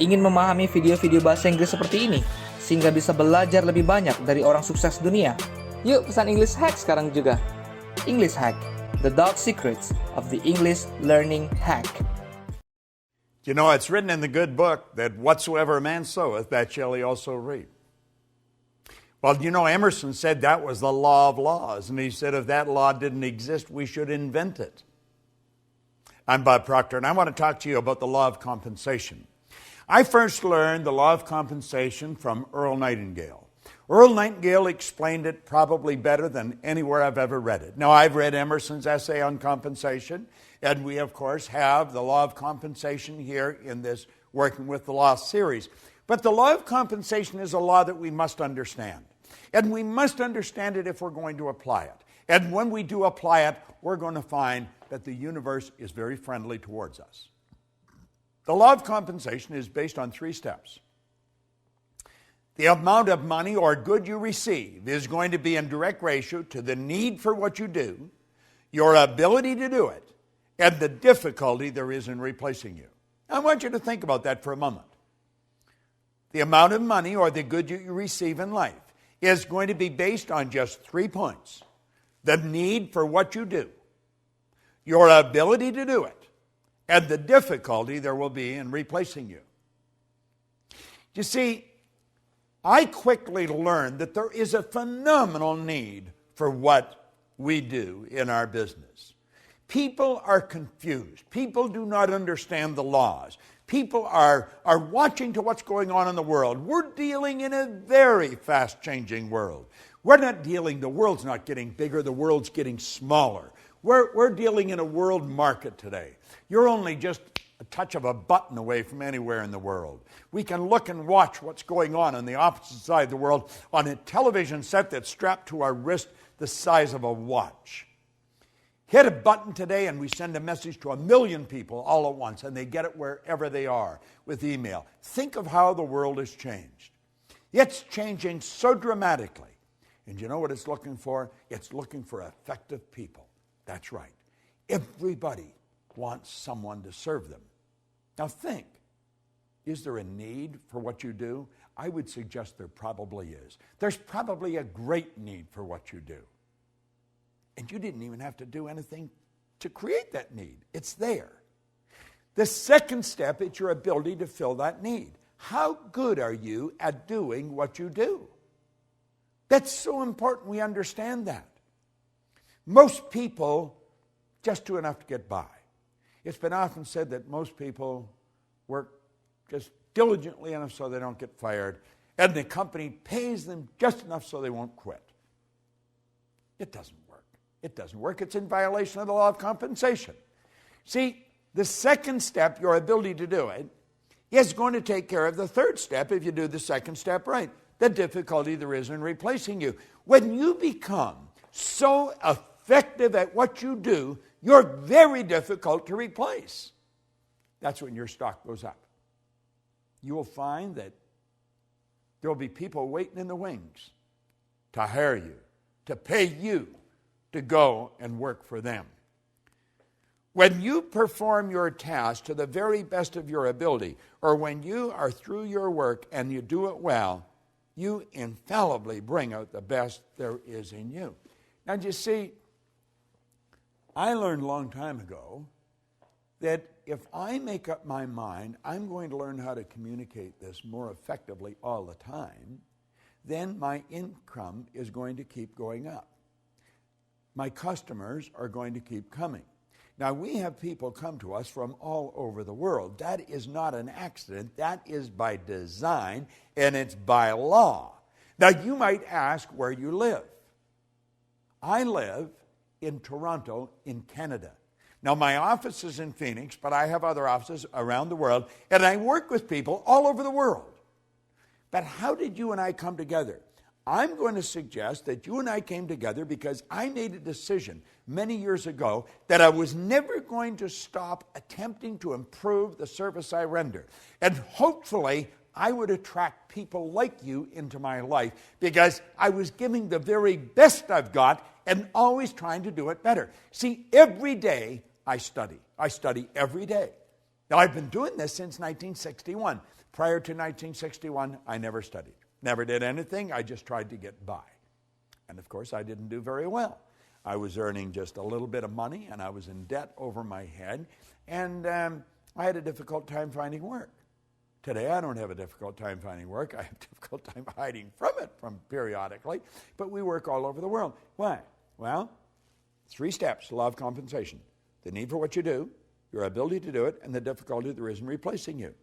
Ingin memahami video-video bahasa Inggris seperti ini, sehingga bisa belajar lebih banyak dari orang sukses dunia? Yuk pesan English Hack sekarang juga. English Hack, the dark secrets of the English learning hack. You know, it's written in the good book that whatsoever a man soweth, that shall he also reap. Well, you know, Emerson said that was the law of laws, and he said if that law didn't exist, we should invent it. I'm Bob Proctor, and I want to talk to you about the law of compensation. I first learned the law of compensation from Earl Nightingale. Earl Nightingale explained it probably better than anywhere I've ever read it. Now, I've read Emerson's essay on compensation, and we, of course, have the law of compensation here in this Working with the Law series. But the law of compensation is a law that we must understand. And we must understand it if we're going to apply it. And when we do apply it, we're going to find that the universe is very friendly towards us. The law of compensation is based on 3 steps. The amount of money or good you receive is going to be in direct ratio to the need for what you do, your ability to do it, and the difficulty there is in replacing you. I want you to think about that for a moment. The amount of money or the good you receive in life is going to be based on just 3 points. The need for what you do, your ability to do it, and the difficulty there will be in replacing you. You see, I quickly learned that there is a phenomenal need for what we do in our business. People are confused. People do not understand the laws. People are watching to what's going on in the world. We're dealing in a very fast-changing world. The world's not getting bigger, the world's getting smaller. We're dealing in a world market today. You're only just a touch of a button away from anywhere in the world. We can look and watch what's going on the opposite side of the world on a television set that's strapped to our wrist the size of a watch. Hit a button today and we send a message to 1 million people all at once, and they get it wherever they are with email. Think of how the world has changed. It's changing so dramatically. And you know what it's looking for? It's looking for effective people. That's right. Everybody wants someone to serve them. Now think, is there a need for what you do? I would suggest there probably is. There's probably a great need for what you do. And you didn't even have to do anything to create that need. It's there. The second step is your ability to fill that need. How good are you at doing what you do? That's so important we understand that. Most people just do enough to get by. It's been often said that most people work just diligently enough so they don't get fired, and the company pays them just enough so they won't quit. It doesn't work. It doesn't work. It's in violation of the law of compensation. See, the second step, your ability to do it, is going to take care of the third step if you do the second step right, the difficulty there is in replacing you. When you become so effective at what you do, you're very difficult to replace. That's when your stock goes up. You will find that there will be people waiting in the wings to hire you, to pay you to go and work for them. When you perform your task to the very best of your ability, or when you are through your work and you do it well, you infallibly bring out the best there is in you. Now, you see, I learned a long time ago that if I make up my mind, I'm going to learn how to communicate this more effectively all the time, then my income is going to keep going up. My customers are going to keep coming. Now, we have people come to us from all over the world. That is not an accident. That is by design, and it's by law. Now, you might ask where you live. I live in Toronto, in Canada. Now, my office is in Phoenix, but I have other offices around the world, and I work with people all over the world. But how did you and I come together? I'm going to suggest that you and I came together because I made a decision many years ago that I was never going to stop attempting to improve the service I render. And hopefully, I would attract people like you into my life because I was giving the very best I've got and always trying to do it better. See, every day I study. I study every day. Now, I've been doing this since 1961. Prior to 1961, I never studied. Never did anything. I just tried to get by. And of course, I didn't do very well. I was earning just a little bit of money, and I was in debt over my head, and I had a difficult time finding work. Today, I don't have a difficult time finding work. I have a difficult time hiding from it periodically, but we work all over the world. Why? Well, 3 steps, law of compensation. The need for what you do, your ability to do it, and the difficulty there is in replacing you.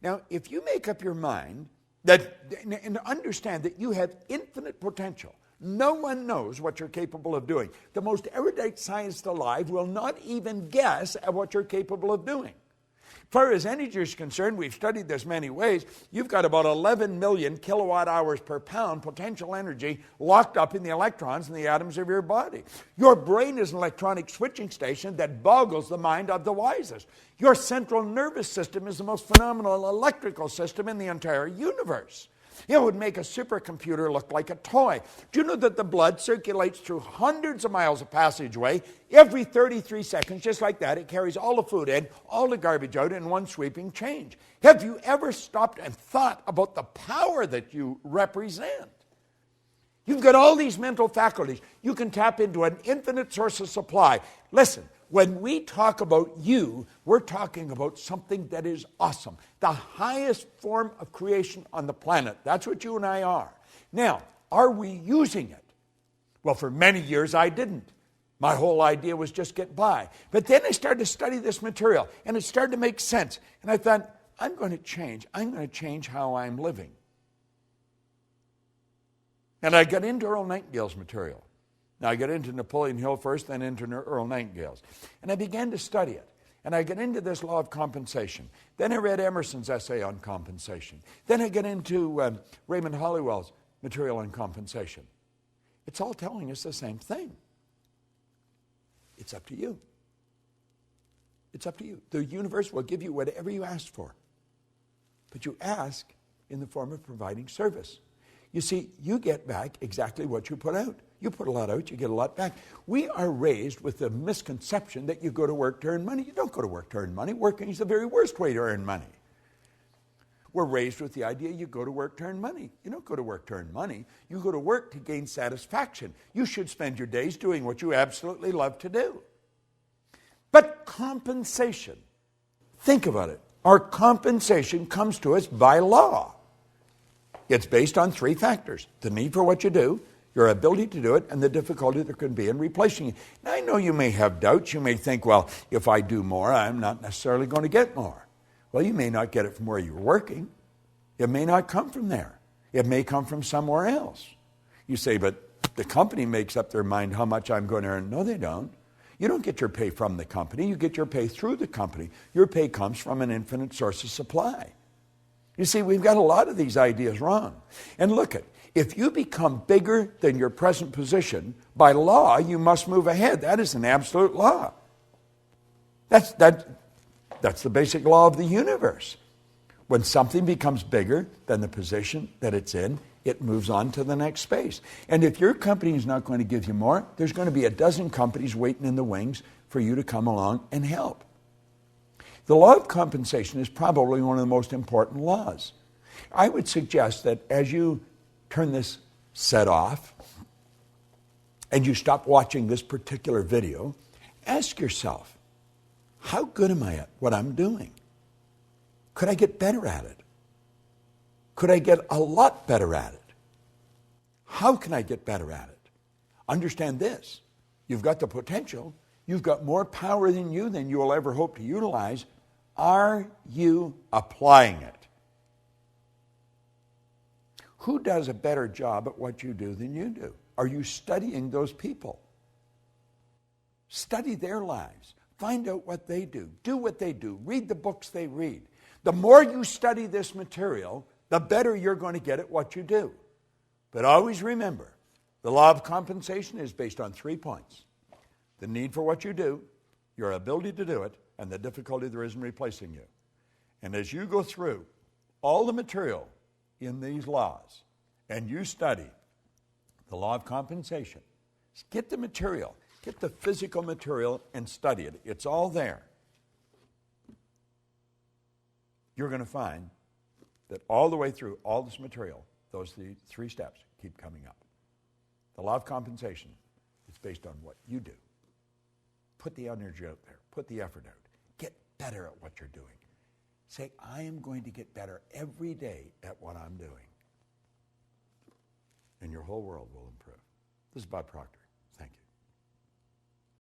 Now, if you make up your mind that, and understand that you have infinite potential, no one knows what you're capable of doing. The most erudite scientist alive will not even guess at what you're capable of doing. As far as energy is concerned, we've studied this many ways. You've got about 11 million kilowatt hours per pound potential energy locked up in the electrons in the atoms of your body. Your brain is an electronic switching station that boggles the mind of the wisest. Your central nervous system is the most phenomenal electrical system in the entire universe. It would make a supercomputer look like a toy. Do you know that the blood circulates through hundreds of miles of passageway every 33 seconds, just like that? It carries all the food in, all the garbage out in one sweeping change. Have you ever stopped and thought about the power that you represent? You've got all these mental faculties. You can tap into an infinite source of supply. Listen, when we talk about you, we're talking about something that is awesome. The highest form of creation on the planet. That's what you and I are. Now, are we using it? Well, for many years I didn't. My whole idea was just get by. But then I started to study this material, and it started to make sense. And I thought, I'm going to change. I'm going to change how I'm living. And I got into Earl Nightingale's material. Now, I got into Napoleon Hill first, then into Earl Nightingale's. And I began to study it. And I got into this law of compensation. Then I read Emerson's essay on compensation. Then I got into Raymond Hollywell's material on compensation. It's all telling us the same thing. It's up to you. It's up to you. The universe will give you whatever you ask for. But you ask in the form of providing service. You see, you get back exactly what you put out. You put a lot out, you get a lot back. We are raised with the misconception that you go to work to earn money. You don't go to work to earn money. Working is the very worst way to earn money. We're raised with the idea you go to work to earn money. You don't go to work to earn money. You go to work to gain satisfaction. You should spend your days doing what you absolutely love to do. But compensation, think about it. Our compensation comes to us by law. It's based on 3 factors: the need for what you do, your ability to do it, and the difficulty there could be in replacing it. Now, I know you may have doubts. You may think, well, if I do more, I'm not necessarily going to get more. Well, you may not get it from where you're working. It may not come from there. It may come from somewhere else. You say, but the company makes up their mind how much I'm going to earn. No, they don't. You don't get your pay from the company. You get your pay through the company. Your pay comes from an infinite source of supply. You see, we've got a lot of these ideas wrong. And look at, if you become bigger than your present position, by law, you must move ahead. That is an absolute law. That's the basic law of the universe. When something becomes bigger than the position that it's in, it moves on to the next space. And if your company is not going to give you more, there's going to be a dozen companies waiting in the wings for you to come along and help. The law of compensation is probably one of the most important laws. I would suggest that as you turn this set off and you stop watching this particular video, ask yourself, how good am I at what I'm doing? Could I get better at it? Could I get a lot better at it? How can I get better at it? Understand this. You've got the potential. You've got more power than you will ever hope to utilize. Are you applying it? Who does a better job at what you do than you do? Are you studying those people? Study their lives. Find out what they do. Do what they do. Read the books they read. The more you study this material, the better you're going to get at what you do. But always remember, the law of compensation is based on 3 points: the need for what you do, your ability to do it, and the difficulty there is in replacing you. And as you go through all the material in these laws, and you study the law of compensation, get the material, get the physical material and study it. It's all there. you're going to find that all the way through all this material, those three steps keep coming up. The law of compensation is based on what you do. Put the energy out there. Put the effort out. Get better at what you're doing. Say, I am going to get better every day at what I'm doing. And your whole world will improve. This is Bob Proctor.